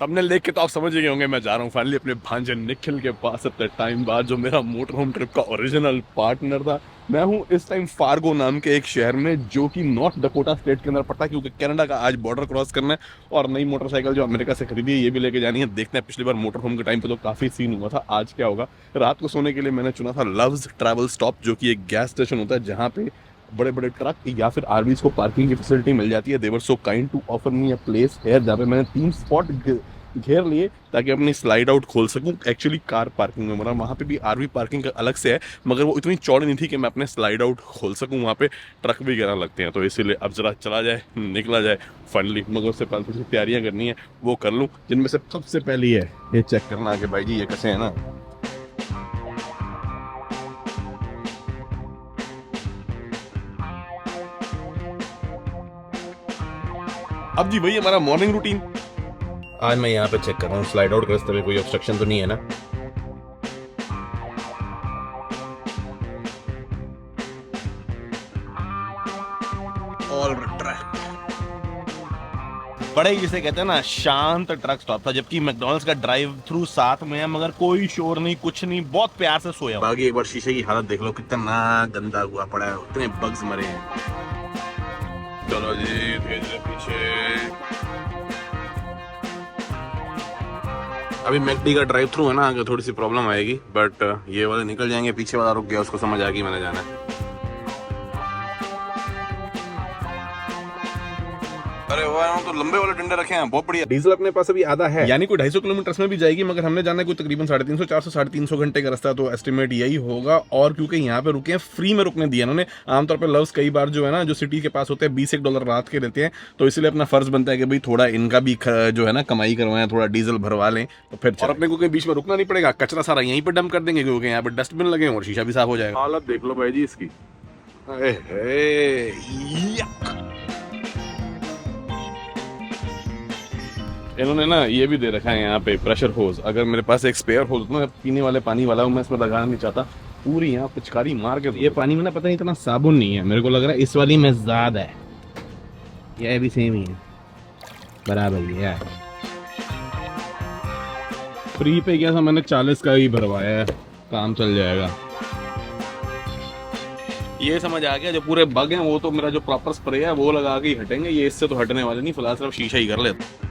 Thumbnail देख के तो आप समझ ही गए होंगे मैं जा रहा हूँ फाइनली अपने भांजे निखिल के पास इतने टाइम बाद, जो मेरा मोटर होम ट्रिप का ओरिजिनल पार्टनर था। मैं हूँ इस टाइम फार्गो नाम के एक शहर में, जो कि नॉर्थ डकोटा स्टेट के अंदर पड़ता है, क्योंकि कनाडा का आज बॉर्डर क्रॉस करना है और नई मोटरसाइकिल जो अमेरिका से खरीदी है ये भी लेके जानी है। देखते हैं, पिछली बार मोटर होम के टाइम पे तो काफी सीन हुआ था, आज क्या होगा। रात को सोने के लिए मैंने चुना था लव्स ट्रैवल स्टॉप, जो कि एक गैस स्टेशन होता है जहाँ पे बड़े बड़े ट्रक या फिर आरवीज को पार्किंग की फैसिलिटी मिल जाती है। They were so kind to offer me a place here, जहाँ पे मैंने 3 स्पॉट घेर लिए ताकि अपनी स्लाइड आउट खोल सकूं। एक्चुअली कार पार्किंग में, मतलब वहाँ पे भी आरवी पार्किंग का अलग से है, मगर वो इतनी चौड़ी नहीं थी कि मैं अपने स्लाइड आउट खोल सकूं। वहाँ पे ट्रक वगैरह लगते हैं, तो इसीलिए अब जरा चला जाए, निकला जाए फाइनली। मगर उससे पहले कुछ तैयारियां करनी है, वो कर लूँ, जिनमें से सबसे पहली है ये चेक करना कि भाई जी ये कैसे है ना। अब जी वही हमारा मॉर्निंग रूटीन। आज मैं यहाँ पे चेक कर रहा हूँ स्लाइड आउट रास्ते में कोई ऑब्स्ट्रक्शन तो नहीं है ना। ऑल ट्रैक बड़े ही जिसे कहते हैं ना शांत ट्रक स्टॉप था, जबकि मैकडॉनल्ड्स का ड्राइव थ्रू साथ में है, मगर कोई शोर नहीं, कुछ नहीं, बहुत प्यार से सोया। बाकी एक बार शीशे की हालत देख लो, कितना गंदा हुआ पड़ा है, उतने बग्स मरे हैं। चलो जी धीरे धीरे पीछे। अभी मैकडी का ड्राइव थ्रू है ना, आगे थोड़ी सी प्रॉब्लम आएगी, बट ये वाले निकल जाएंगे। पीछे वाला रुक गया, उसको समझ आ गई मैंने जाना है। अरे वाह, तो लंबे वाले डंडे रखे हैं, बहुत बढ़िया। डीजल अपने पास अभी आधा है, यानी कोई 250 किलोमीटर में भी जाएगी, मगर हमने जाना है कोई तकरीबन 350 400 350 घंटे का रास्ता, तो एस्टिमेट यही होगा। और क्योंकि यहाँ पे रुके हैं, फ्री में रुकने दिया इन्होंने। आमतौर पर लव्स कई बार जो है ना, जो सिटी के पास होते हैं, $20 रात के देते हैं, तो इसलिए अपना फर्ज बनता है कि भाई थोड़ा इनका भी जो है ना कमाई करवाएं, थोड़ा डीजल भरवा लें, तो फिर और अपने को कहीं बीच में रुकना नहीं पड़ेगा। कचरा सारा यहीं पर डंप कर देंगे, क्योंकि यहाँ पे डस्टबिन लगे और शीशा भी साफ हो जाएगा। हालत देख लो भाई जी इसकी। इन्होंने ना ये भी दे रखा है यहाँ पे प्रेशर होज। अगर मेरे पास एक स्पेयर होज होता ना पीने वाले पानी वाला, मैं इसमें लगाना नहीं चाहता, पूरी यहाँ पिचकारी मार के। ये पानी में ना पता नहीं इतना साबुन नहीं है, मेरे को लग रहा है इस वाली में ज्यादा है। ये भी सेम ही है, बराबर ही है। फ्री पे क्या था, मैंने 40 का ही भरवाया है, काम चल जाएगा। ये समझ आ गया, जो पूरे बग हैं वो तो मेरा जो प्रॉपर स्प्रे है वो लगा के ही हटेंगे, ये इससे तो हटने वाले नहीं। फिलहाल सिर्फ शीशा ही कर लेते,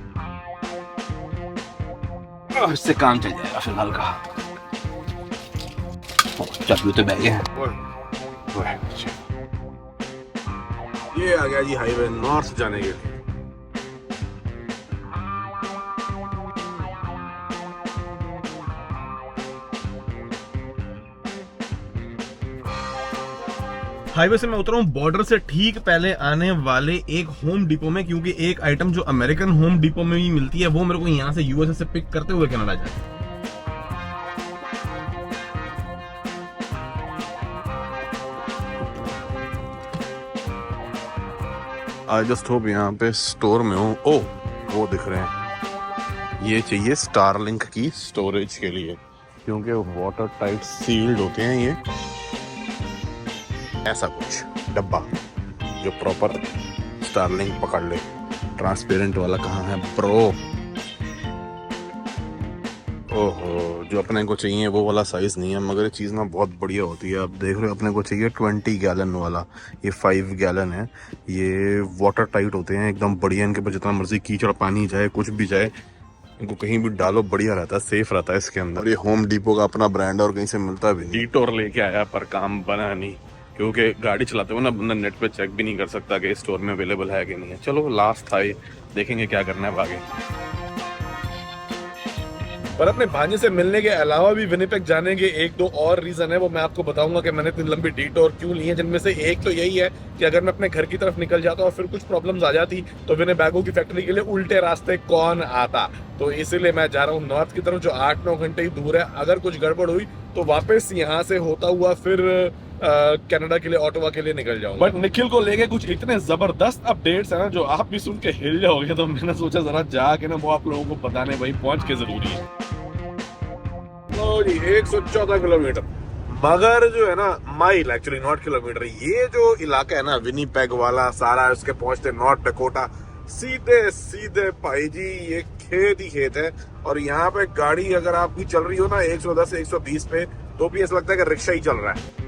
इससे काम चल जाएगा फिलहाल का। चाबी तो बैग है। ये आ गया जी हाईवे नॉर्थ जाने के लिए। हाईवे से मैं उतरा हूँ बॉर्डर से ठीक पहले आने वाले एक होम डिपो में, क्योंकि एक आइटम जो अमेरिकन होम डिपो में भी मिलती है वो मेरे को यहाँ से यूएसए से पिक करते हुए कनाडा जाए। आई जस्ट होप यहाँ पे स्टोर में हूँ। ओ वो दिख रहे हैं, ये चाहिए स्टारलिंक की स्टोरेज के लिए, क्योंकि वाटर टाइट सील्ड होते हैं ये। ऐसा कुछ डब्बा जो प्रॉपर स्टारलिंक पकड़ ले। ट्रांसपेरेंट वाला कहाँ है ब्रो? ओहो, जो अपने को चाहिए वो वाला साइज नहीं है, मगर ये चीज़ ना बहुत बढ़िया होती है। आप देख रहे हो, अपने को चाहिए 20 गैलन वाला, ये 5 गैलन है। ये वाटर टाइट होते हैं एकदम बढ़िया, इनके ऊपर जितना मर्जी कीचड़ पानी जाए, कुछ भी जाए, इनको कहीं भी डालो बढ़िया रहता है, सेफ रहता है इसके अंदर। ये होम डिपो का अपना ब्रांड और कहीं से मिलता भी नहीं। डिटोर लेके आया पर काम बना नहीं, क्योंकि गाड़ी चलाते हुए ना बंदा नेट पे चेक भी नहीं कर सकता कि स्टोर में अवेलेबल है कि नहीं है। चलो लास्ट था ये, देखेंगे क्या करना है आगे। पर अपने भांजे से मिलने के अलावा भी विनिपेग जाने के 1-2 और रीजन है, वो मैं आपको बताऊंगा कि मैंने इतनी लंबी डिटोर क्यों ली है। जिनमें से एक तो यही है कि अगर मैं अपने घर की तरफ निकल जाता और फिर कुछ प्रॉब्लम्स आ जाती तो विनिपेगो की फैक्ट्री के लिए उल्टे रास्ते कौन आता। तो इसीलिए मैं जा रहा हूँ नॉर्थ की तरफ, जो 8-9 घंटे ही दूर है। अगर कुछ गड़बड़ हुई तो वापस यहाँ से होता हुआ फिर कनाडा के लिए, ऑटोवा के लिए निकल जाऊंगा। बट निखिल को लेके कुछ इतने जबरदस्त अपडेट्स है ना, जो आप भी सुन के हिल जाओगे, तो मैंने सोचा जरा जाके ना वो आप लोगों को बताने भाई पहुंच के जरूरी है। लो जी 114 किलोमीटर, मगर जो है ना माइल, एक्चुअली नॉट किलोमीटर। ये जो इलाका है ना विनिपेग वाला सारा, उसके पहुंचते नॉर्थ डकोटा, सीधे सीधे भाई जी ये खेत ही खेत है। और यहाँ पे गाड़ी अगर आपकी चल रही हो ना 110 120 पे, तो भी ऐसा लगता है कि रिक्शा ही चल रहा है।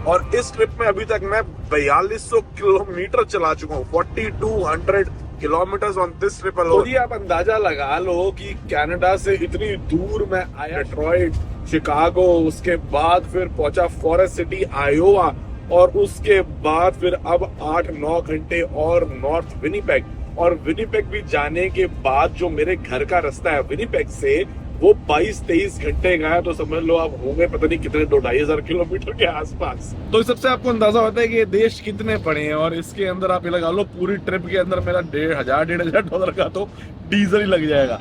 और इस ट्रिप में अभी तक मैं 4200 किलोमीटर चला चुका हूँ, 4200 kilometre on this trip alone. तो ये आप अंदाजा लगा लो कि कनाडा से इतनी दूर मैं आया, डेट्रॉइट, शिकागो, उसके बाद फिर पहुंचा फॉरेस्ट सिटी आयोवा, और उसके बाद फिर अब 8-9 घंटे और नॉर्थ विनिपेग। और विनिपेग भी जाने के बाद जो मेरे घर का रास्ता है विनिपेग से, वो 22-23 घंटे का है। तो समझ लो आप होंगे पता नहीं कितने, 2-2,500 किलोमीटर के आसपास। तो इस सबसे आपको अंदाजा होता है कि ये देश कितने बड़े हैं। और इसके अंदर आप ये लगा लो पूरी ट्रिप के अंदर मेरा $1,500 का तो डीजल ही लग जाएगा।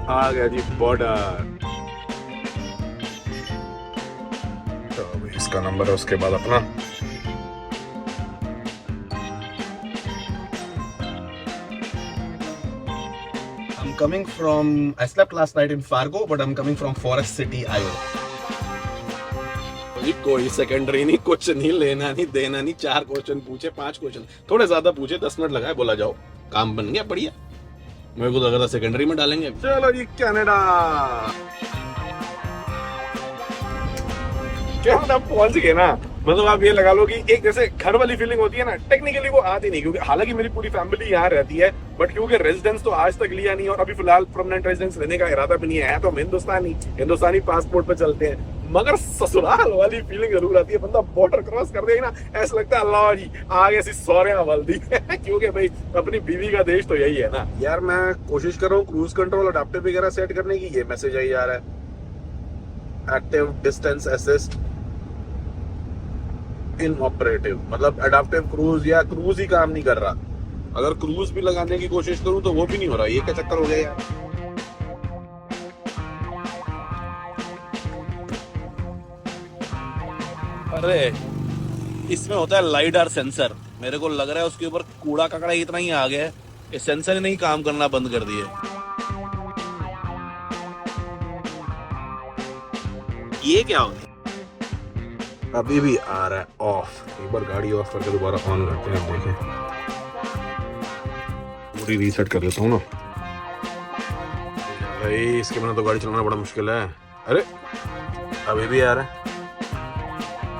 आ गया जी बॉर्डर, तो इसका नंबर है, उसके बाद अपना। Coming from, I slept last night in Fargo, but I'm coming from Forest City, Iowa. कोई सेकेंडरी नहीं, कुछ नहीं, लेना नहीं देना नहीं। 4 क्वेश्चन पूछे, 5 क्वेश्चन थोड़े ज्यादा पूछे, 10 मिनट लगाए, बोला जाओ काम बन गया, बढ़िया। मेरे को तो लगा था सेकेंडरी में डालेंगे। चलो जी कनाडा, कनाडा पहुंच गए ना। मतलब आप ये लगा लो कि एक जैसे घर वाली फीलिंग होती है ना, टेक्निकली वो आती नहीं, क्योंकि हालांकि मेरी पूरी फैमिली यहाँ रहती है, बट क्योंकि रेजिडेंस तो आज तक लिया नहीं और अभी फिलहाल परमानेंट रेजिडेंस लेने का इरादा भी नहीं है, तो हम हिंदुस्तानी पासपोर्ट पे चलते हैं। मगर ससुराल वाली फीलिंग जरूर आती है। बंदा बॉर्डर क्रॉस कर देगा ना, ऐसा लगता है अल्लाह जी आगे से सौर्या वर्दी क्योंकि भाई अपनी बीवी का देश तो यही है ना यार। मैं कोशिश कर रहा हूँ क्रूज कंट्रोल अडैप्टिव वगैरह सेट करने की, ये मैसेज आई जा रहा है, एक्टिव डिस्टेंस असिस्ट इनऑपरेटिव, मतलब अडैप्टिव क्रूज या क्रूज ही काम नहीं कर रहा। अगर क्रूज भी लगाने की कोशिश करूं तो वो भी नहीं हो रहा। ये क्या चक्कर हो गया यार। अरे इसमें होता है लाइडार सेंसर, मेरे को लग रहा है उसके ऊपर कूड़ा ककड़ा इतना ही आ गया है, ये सेंसर ही नहीं काम करना बंद कर दिए। ये क्या हो गया? अभी भी आ रहा है ऑफ। एक बार गाड़ी ऑफ करके दोबारा ऑन करते हैं, देखें। पूरी रीसेट कर लेता हूँ ना भाई, इसके बिना तो गाड़ी चलाना बड़ा मुश्किल है। अरे अभी भी आ रहा है,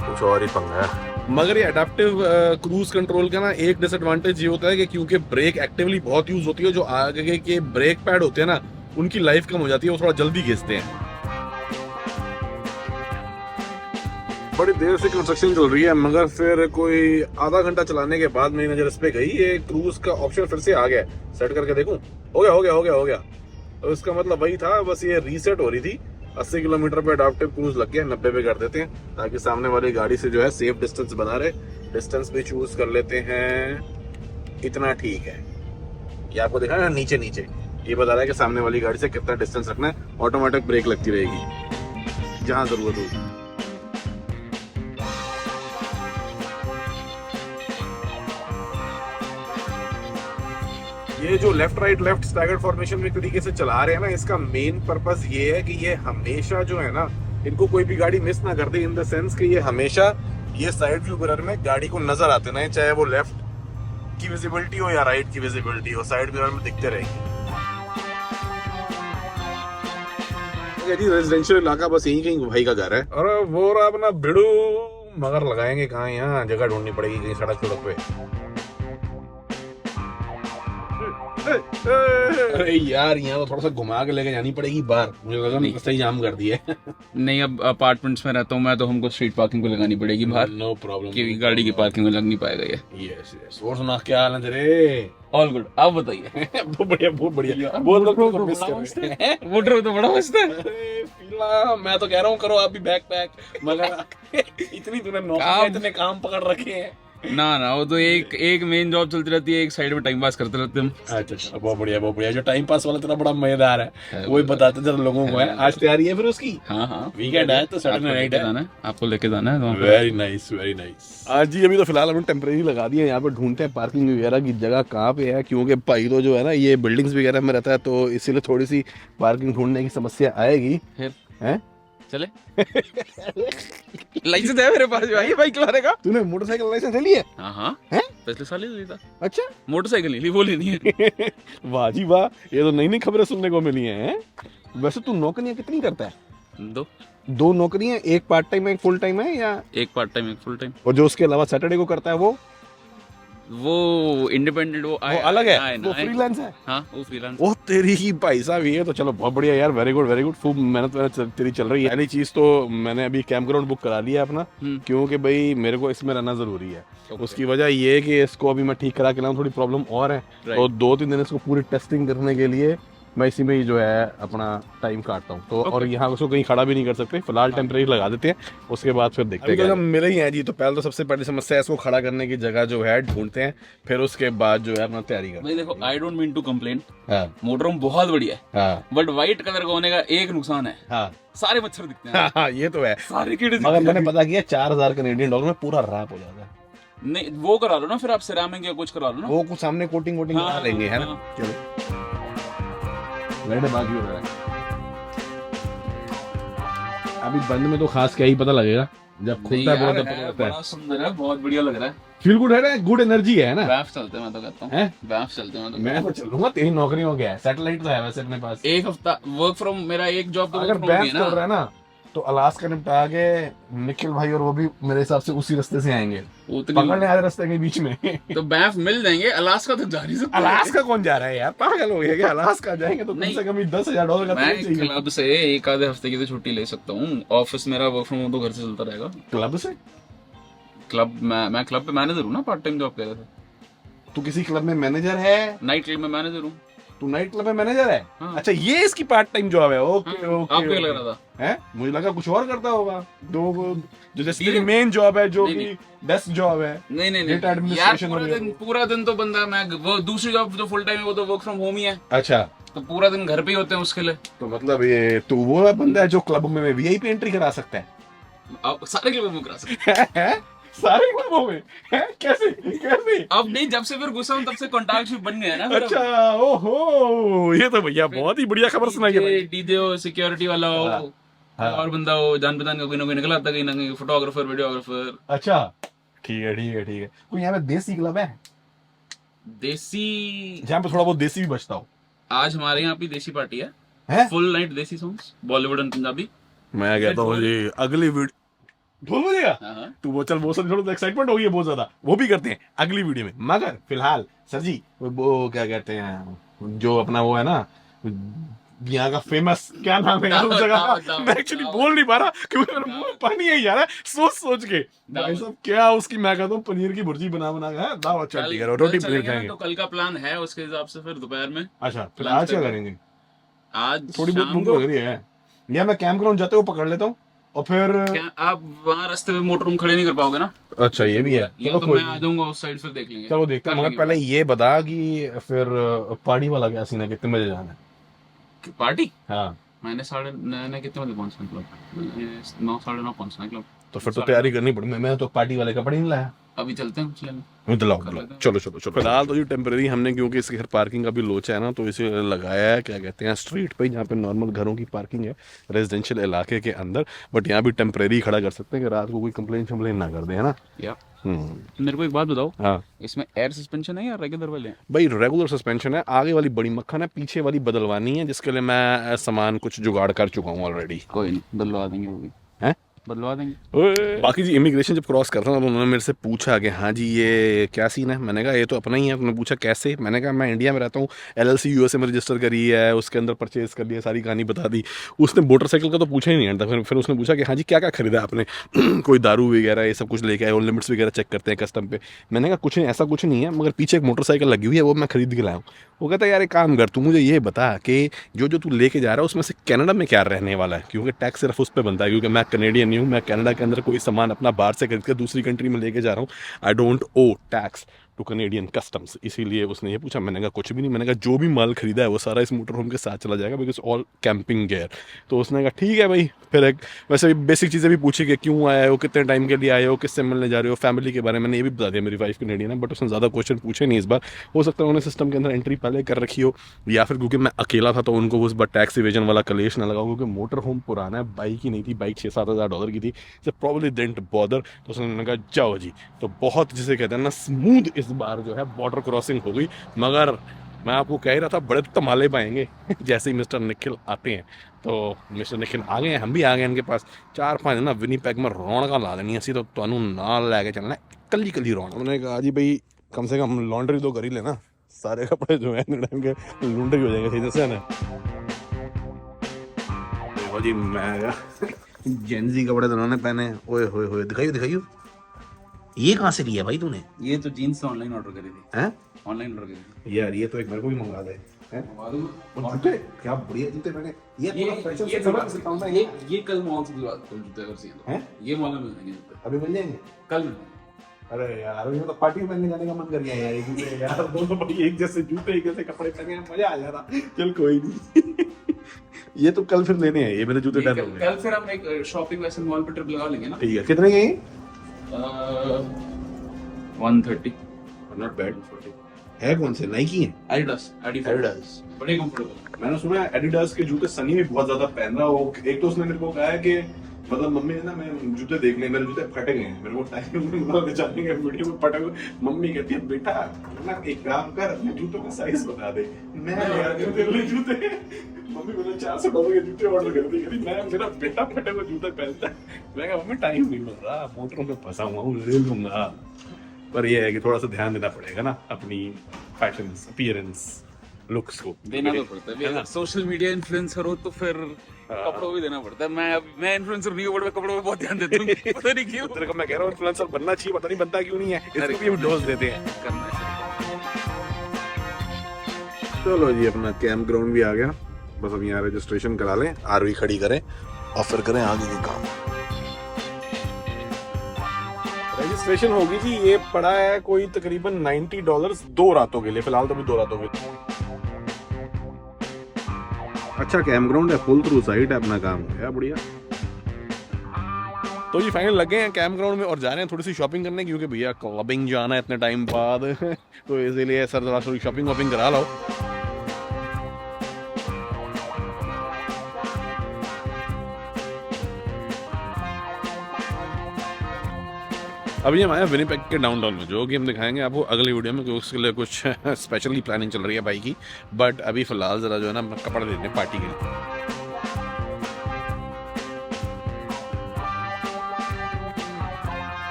कुछ और ही पंगा है। मगर ये अडैप्टिव क्रूज कंट्रोल का ना एक डिसएडवांटेज ये होता है कि क्योंकि ब्रेक एक्टिवली बहुत यूज होती है, जो आगे के ब्रेक पैड होते हैं ना उनकी लाइफ कम हो जाती है, वो थोड़ा जल्दी घिसते हैं। बड़ी देर से कंस्ट्रक्शन चल रही है, मगर फिर कोई आधा घंटा चलाने के बाद मेरी नजर इस पे गई, ये क्रूज का ऑप्शन फिर से आ गया। सेट करके देखूं, हो गया। तो इसका मतलब वही था, बस ये रीसेट हो रही थी। 80 किलोमीटर पे अडैप्टिव क्रूज लग गया, 90 पे कर देते हैं ताकि सामने वाली गाड़ी से जो है सेफ डिस्टेंस बना रहे। डिस्टेंस भी चूज कर लेते हैं, इतना ठीक है। ये आपको देखा ना नीचे ये बता रहा है कि सामने वाली गाड़ी से कितना डिस्टेंस रखना है। ऑटोमेटिक ब्रेक लगती रहेगी जहां जरूरत होगी। ये जो लेफ्ट राइट स्टैगर्ड फॉर्मेशन में तरीके से चला रहे हैं ना, इसका मेन पर्पस ये है कि ये हमेशा जो है ना, इनको कोई भी गाड़ी मिस ना कर दे, इन द सेंस कि ये हमेशा ये साइड व्यू मिरर में गाड़ी को नजर आते ना, चाहे वो लेफ्ट की विजिबिलिटी हो या राइट की विजिबिलिटी हो, साइड मिरर में दिखते रहेंगे। रेजिडेंशियल इलाका बस यही कहीं भाई का घर है, और वो रहा अपना भिड़ू, मगर लगाएंगे कहाँ, यहाँ जगह ढूंढनी पड़ेगी कहीं सड़क पे। अरे यार यहाँ तो थोड़ा सा घुमा के लेके जानी पड़ेगी बाहर, मुझे लगा नहीं सही जाम कर दिया नहीं, अब अपार्टमेंट्स में रहता हूँ मैं, तो हमको स्ट्रीट पार्किंग पे लगानी पड़ेगी बाहर। नो प्रॉब्लम, क्योंकि गाड़ी की पार्किंग में लग नहीं पाएगा ये। यस। और सुना क्या हाल है तेरे? ऑल गुड, आप बताइए। बहुत बढ़िया। बहुत लोग मिस कर रहे हैं। वुडरो तो बड़ा मस्त है। अरे मैं तो कह रहा हूँ करो आप भी बैक पैक, मगर इतनी तूने नौकरी, इतने काम पकड़ रखे हैं ना। वो तो एक मेन जॉब चलती रहती है, एक साइड में टाइम पास करते रहते हम। अच्छा, बहुत बढ़िया। जो टाइम पास वाला तेरा बड़ा मजेदार है, वही बताते जरा लोगों को है। आज तैयारी है फिर उसकी? हाँ, वीकेंड है तो सैटरडे नाइट है, आपको लेके जाना है। Very nice. आज जी अभी तो फिलहाल हमने टेम्परेरी लगा दिया, यहाँ पे ढूंढते हैं पार्किंग वगैरह की जगह कहाँ पे है, क्योंकि भाई तो जो है ना ये बिल्डिंग्स वगैरह में रहता है, तो इसीलिए थोड़ी सी पार्किंग ढूंढने की समस्या आएगी। फिर है चले लाइसेंस है मेरे पास भाई बाइक चलाने का। तूने मोटरसाइकिल लाइसेंस ले लिया? हाँ हाँ हैं? पिछले साल ही लिया था। अच्छा मोटरसाइकिल नहीं ली, वो लेनी है। वाह जी वाह, ये तो नई नई खबरें सुनने को मिली हैं। वैसे तू नौकरियां कितनी करता है? 2 2 नौकरियां, एक पार्ट टाइम है एक फुल टाइम है या? एक पार्ट टाइम एक फुल टाइम। और जो उसके अलावा सैटरडे को करता है वो इंडिपेंडेंट, वो अलग है, वो फ्रीलांस है। हाँ वो फ्रीलांस। ओ तेरी ही भाई साहब, ये तो चलो बहुत बढ़िया यार, वेरी गुड खूब मेहनत तेरी चल रही है। पहली चीज तो मैंने अभी कैंप ग्राउंड बुक करा लिया अपना, क्योंकि भाई मेरे को इसमें रहना जरूरी है। उसकी वजह ये है कि इसको अभी मैं ठीक करा के लाऊं, थोड़ी प्रॉब्लम और है, तो 2-3 दिन इसको पूरी टेस्टिंग करने के लिए मैं इसी में ही जो है अपना टाइम काटता हूँ। तो और यहाँ उसको कहीं खड़ा भी नहीं कर सकते, फिलहाल टेम्परेरी लगा देते हैं, उसके बाद फिर देखते हैं। तो जब मिले ही हैं जी, तो पहले तो सबसे पहली समस्या है इसको खड़ा करने की जगह जो है ढूंढते हैं, फिर उसके बाद जो है अपना तैयारी करते भाई देखो, I don't mean to complain, हैं। मोटर होम बहुत बढ़िया है, हाँ बट व्हाइट कलर का होने का एक नुकसान है, हाँ सारे मच्छर दिखते हैं। हाँ ये तो है। सारे कीड़े मगर मैंने पता किया 4000 कनेडियन डॉलर में पूरा रैप हो जाता है। नहीं वो करा लो ना फिर, आप सिरामिक या कुछ करा लो ना। वो कुछ सामने कोटिंग हाँ, करा लेंगे, है ना। हाँ। चलो रेड बाकी हो रहा है अभी बंद में, तो खास क्या ही पता लगेगा, जब खुलता है पूरा तब पता लगता है। बड़ा सुंदर है, बहुत बढ़िया लग रहा है। फील गुड है ना, गुड एनर्जी है ना। वैफ चलते हैं, मैं तो कहता हूँ हैं? वैफ चलते हैं मैं तो। मैं तो चलूंगा, तेरी नौकरी हो गया है, सैटेलाइट तो है वैसे अपने पास। एक हफ्ता वर्क फ्रॉम, मेरा एक जॉब तो अगर वर्क फ्रॉम बैंफ चल रहा है ना, तो अलास्का निपटा के निखिल भाई और वो भी मेरे हिसाब से उसी रास्ते से आएंगे, पकड़ने आधे रास्ते के बीच में। तो बैंफ मिल जाएंगे, अलास्का तो जा नहीं सकते। अलास्का कौन जा रहा है यार, पागल हो गया क्या? अलास्का जाएंगे तो कम नहीं। से कम $10,000 का मैं तेल चाहिए। क्लब से एक आधे हफ्ते की तो छुट्टी ले सकता हूँ, ऑफिस मेरा वर्क फ्रॉम होम तो घर से चलता रहेगा। क्लब से? क्लब मैं क्लब पे मैनेजर हूँ ना, पार्ट टाइम जॉब कर रहे थे। तू किसी क्लब में मैनेजर है? नाइट क्लब में मैनेजर हूँ। तू नाइट क्लब में मैनेजर है? हाँ। अच्छा, ये इसकी पार्ट टाइम जॉब है। ओके हाँ, ओके। आपको क्या लग रहा था? है, मुझे लगा कुछ और करता होगा। जो जैसे ये- तेरी मेन जॉब है, जो नहीं, कि डेस्क जॉब है। नहीं नहीं Data नहीं यार, administration पूरा वगैरह। दिन तो बंदा, मैं वो दूसरी जॉब जो फुल टाइम है वो तो वर्क फ्रॉम होम ही है, अच्छा, तो पूरा दिन घर पे ही होते हैं उसके लिए। तो मतलब ये तू वो बंदा है जो क्लब में वीआईपी एंट्री करा सकता है? अब सारे क्लब में करा सकते है? सारे क्लबों में? है? कैसे कैसे? अब नहीं, जब से फिर घुसा हूं तब से कॉन्टैक्ट बन गया ना फिर। अच्छा, ओहो, ये तो भैया बहुत ही बढ़िया खबर सुनाई है भाई। डीजे हो, सिक्योरिटी वाला हो, हाँ। और बंदा हो, जान पहचान का कोई ना कोई निकल आता, कहीं ना कहीं फोटोग्राफर, वीडियोग्राफर। अच्छा, ठीक है ठीक है ठीक है। कोई यहाँ पे देसी क्लब है देसी, जहाँ पे थोड़ा बहुत देसी भी बचता हो? आज हमारे यहाँ पे देसी पार्टी है, हैं? फुल नाइट देसी सॉन्ग्स, बॉलीवुड एंड पंजाबी। मैं कहता हूँ जी, अगली वीडियो ढोल बजेगा। हाँ। तू वो चल, वो सब छोड़ो, एक्साइटमेंट हो गई है बहुत ज्यादा, वो भी करते हैं अगली वीडियो में। मगर फिलहाल सर जी, वो क्या कहते हैं जो अपना वो है ना यहाँ का फेमस, क्या नाम है यार उस जगह का? मैं एक्चुअली बोल नहीं पा रहा क्योंकि मेरे मुंह में पानी आई जा रहा है सोच के। भाई साहब क्या उसकी, मैं कहता हूँ पनीर की भुर्जी बना के दावत चल ठीक है, रोटी पनीर खाएंगे। तो कल का प्लान है उसके हिसाब से, फिर दोपहर में। अच्छा, फिर आज क्या करेंगे? आज थोड़ी बहुत शाम भूख को लग रही है, या मैं कैंप ग्राउंड जाते हुए पकड़ लेता हूँ और फिर। क्या आप वहाँ रास्ते में मोटर रूम खड़े नहीं कर पाओगे ना? अच्छा, ये भी है। या तो मैं आ जाऊंगा उस साइड, फिर देख लेंगे। चलो देखते हैं, मगर पहले ये बता कि फिर पार्टी वाला क्या सीन है, कितने बजे जाना है? पार्टी हाँ, मैंने कितने बजे पहुंचना क्लब? 9 साढ़े 9 पहुंचना क्लब। तो फिर तो तैयारी करनी पड़ी। मैं तो पार्टी वाले कपड़े नहीं लाया। अभी चलते हैं कुछ लेने। चलो चलो चलो। फिलहाल तो ये टेम्परेरी हमने, क्योंकि इसके घर पार्किंग का भी लोचा है ना, तो इसे लगाया है क्या कहते हैं स्ट्रीट पे, जहाँ पे नॉर्मल घरों की पार्किंग है रेजिडेंशियल इलाके के अंदर। बट यहाँ भी टेम्परेरी खड़ा कर सकते हैं कि रात को कोई कंप्लेन ना कर दे, है ना। या मेरे को एक बात बताओ, हाँ इसमें एयर सस्पेंशन है या रेगुलर वाले हैं? भाई, रेगुलर सस्पेंशन है। आगे वाली बड़ी मक्खन है, पीछे वाली बदलवानी है, जिसके लिए मैं सामान कुछ जुगाड़ कर चुका हूँ ऑलरेडी। कोई नहीं, बदलवा देंगे वो भी। हैं? बदलवा देंगे। बाकी जी, इमिग्रेशन जब क्रॉस करता था तो उन्होंने मेरे से पूछा कि हाँ जी ये क्या सीन है। मैंने कहा ये तो अपना ही है। उन्होंने पूछा कैसे? मैंने कहा मैं इंडिया में रहता हूँ, LLC USA में रजिस्टर करी है, उसके अंदर परचेज कर लिया, सारी कहानी बता दी। उसने मोटरसाइकिल का तो पूछा ही नहीं था। फिर उसने पूछा कि हाँ जी क्या क्या खरीदा आपने? कोई दारू वगैरह ये सब कुछ लेके आए, और लिमिट्स वगैरह चेक करते हैं कस्टम पे। मैंने कहा कुछ नहीं, ऐसा कुछ नहीं है, मगर पीछे एक मोटरसाइकिल लगी हुई है, वो मैं खरीद के लाया हूँ। वो कहता है यार एक काम कर, तू मुझे ये बता कि जो तू लेके जा रहा है उसमें से कनाडा में क्या रहने वाला है, क्योंकि टैक्स सिर्फ उस पर बनता है। क्योंकि मैं कनेडियन नहीं हूँ, मैं कनाडा के अंदर कोई सामान अपना बाहर से खरीद के दूसरी कंट्री में लेके जा रहा हूँ, I don't owe tax. To Canadian customs, इसीलिए उसने ये पूछा। मैंने कहा कुछ भी नहीं, मैंने कहा जो भी माल खरीदा है वो सारा इस मोटर होम के साथ चला जाएगा, बिकॉज ऑल कैंपिंग गेयर। तो उसने कहा ठीक है भाई। फिर एक वैसे भी बेसिक चीज़ें भी पूछी कि क्यों आए हो, कितने टाइम के लिए आए हो, किससे मिलने जा रहे हो, फैमिली के बारे में। मैंने ये भी बता दिया मेरी वाइफ कनेडियन है, बट उसने ज़्यादा क्वेश्चन पूछे नहीं इस बार। हो सकता है उन्होंने सिस्टम के अंदर एंट्री पहले कर रखी हो, या फिर क्योंकि मैं अकेला था तो उनको उस बार टैक्स इवेजन वाला कलेश ना लगा, क्योंकि मोटर होम पुराना है, बाइक ही नहीं थी, बाइक $6-7 की थी, तो प्रॉब्ली डिडंट बॉदर। तो उसने कहा जाओ जी। तो बहुत जिसे कहते हैं ना स्मूथ इस बार जो है बॉर्डर क्रॉसिंग हो गई। मगर मैं आपको कह ही रहा था बड़े तमाले पाएंगे जैसे ही मिस्टर निखिल आते हैं। तो मिस्टर निखिल आ गए हैं, हम भी आ गए हैं इनके पास। 4-5 ना विनीपेग में रौनक ला देनी असी, तो तुहानू नाल लैके चलना कली कली रौनक। उन्होंने कहा जी भाई कम से कम लॉन्ड्री तो कर ही लेना, सारे कपड़े जो है लूंडरी हो जाएंगे, सही दस है ना। देखो जी मैं जेंजी कपड़े तो उन्होंने पहने, ओए होए होए, दिखाइयो दिखाइयो। ये कहाँ से लिया भाई तूने? ये तो जीन्स ऑनलाइन ऑर्डर करी थी। हैं? ऑनलाइन ऑर्डर करी थी यार ये तो एक मेरे को भी मंगा दे। हैं? और जूते क्या बढ़िया जूते पहने। ये ये पूरा फैशन ये से समझ सकता हूं मैं। ये कल मॉल से दिलवा कल जूते अगर चाहिए तो। हैं? ये मॉल में मिल जाएंगे जूते अभी मिल जाएंगे? कल मिल जाएंगे। अरे यार अभी तो पार्टी में पहनने जाने का मन कर गया यार, ये जूते यार दोनों भाई एक जैसे जूते एक जैसे कपड़े पहने मजा आ जाता। चल कोई नहीं ये तो कल फिर लेने हैं, ये मेरे जूते डन हो गए। कल फिर हम एक शॉपिंग वैसे मॉल पे ट्रिप लगा लेंगे ना। ठीक है, कितने के हैं? 130 नॉट बैड। है कौन से? नाइकी हैं? Adidas Adidas. बड़े कंफर्टेबल। मैंने सुना है एडिडास के जूते सनी भी बहुत ज्यादा पहन रहा हो। एक तो उसने मेरे को कहा है कि मतलब मम्मी ने ना मैं जूते देखने, मेरे जूते फटे गए हैं, मेरे को टाइम जाने के वीडियो में फटे हुए। मम्मी कहती है बेटा ना एक काम कर अपने जूतों का साइज बता दे, मैं ले आ दूं तेरे लिए जूते। मम्मी मैंने $400 के जूते ऑर्डर कर दिए, कहती मैं मेरा बेटा फटे हुए जूते पहनता है। मैं कहा मम्मी टाइम नहीं मिल रहा, मोटरों में फंसा हुआ हूँ, ले लूंगा। पर ये है कि थोड़ा सा ध्यान देना पड़ेगा ना अपनी फैशन अपीयरेंस लुक्स को। देना तो पड़ता है, अगर सोशल मीडिया इन्फ्लुएंसर हो तो फिर कपड़ों भी देना पड़ता है। मैं इन्फ्लुएंसर नहीं हूं, बट मैं कपड़ों पे बहुत ध्यान देता हूं। पता नहीं क्यों। तेरे को मैं कह रहा हूं इन्फ्लुएंसर बनना चाहिए, पता नहीं बनता क्यों नहीं है। इसको भी डोज देते हैं। करना है। चलो जी अपना कैंप ग्राउंड भी आ गया, बस अब यहाँ रजिस्ट्रेशन करा लें, आरवी खड़ी करें और फिर करें आगे के काम। रजिस्ट्रेशन होगी जी, ये पड़ा है कोई तकरीबन $90 2 रातों के लिए, फिलहाल तो भी 2 रातों के लिए। अच्छा कैंप ग्राउंड है, फुल थ्रू साइट है, अपना काम हो गया बढ़िया। तो जी फाइनल लगे हैं कैंप ग्राउंड में और जा रहे हैं थोड़ी सी शॉपिंग करने, क्योंकि भैया क्लबिंग जाना है इतने टाइम बाद तो इसीलिए सर जरा थोड़ी शॉपिंग वॉपिंग करा लो। अभी हम आए हैं विनीपेग के डाउनटाउन में, जो कि हम दिखाएंगे आपको अगली वीडियो में, क्योंकि उसके लिए कुछ स्पेशली प्लानिंग चल रही है भाई की। बट अभी फिलहाल जरा जो है ना अपना कपड़े देते हैं पार्टी के लिए।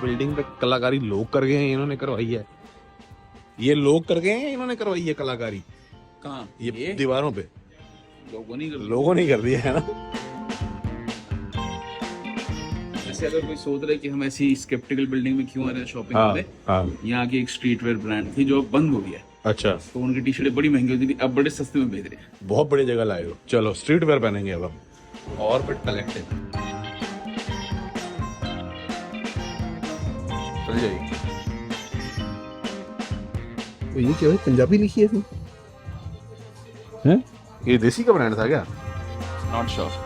बिल्डिंग पे कलाकारी लोग कर गए हैं, इन्होंने करवाई है। ये लोग कर गए हैं, इन्होंने करवाई है कलाकारी। कहाँ? ये दीवारों पे लोगों नहीं कर दिया है ना। ऐसे अगर कोई सोच रहा है कि हम ऐसी स्केप्टिकल बिल्डिंग में क्यों आ रहे हैं शॉपिंग हाँ, करने, हाँ। यहाँ की एक स्ट्रीट वेयर ब्रांड थी जो अब बंद हो गया है। अच्छा, तो उनकी टी शर्टें बड़ी महंगी होती थी, अब बड़े सस्ते में बेच रहे हैं। बहुत बड़ी जगह लाए हो। चलो स्ट्रीट वेयर पहनेंगे अब हम, और फिर कलेक्टेड चल जाइए। तो ये क्या है, पंजाबी लिखी है इसमें? हैं? ये देसी का ब्रांड था क्या? Not sure.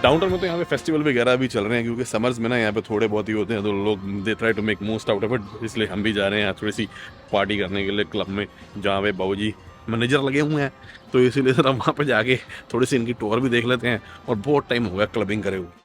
डाउनटाउन में तो यहाँ पे फेस्टिवल वगैरह भी चल रहे हैं, क्योंकि समर्स में ना यहाँ पे थोड़े बहुत ही होते हैं, तो लोग they try to make most out of it. इसलिए हम भी जा रहे हैं थोड़ी सी पार्टी करने के लिए क्लब में, जहाँ पे बाबूजी मैनेजर लगे हुए हैं। तो इसीलिए जरा वहाँ पे जाके थोड़ी सी इनकी टूर भी देख लेते हैं, और बहुत टाइम हो गया क्लबिंग करे हुए।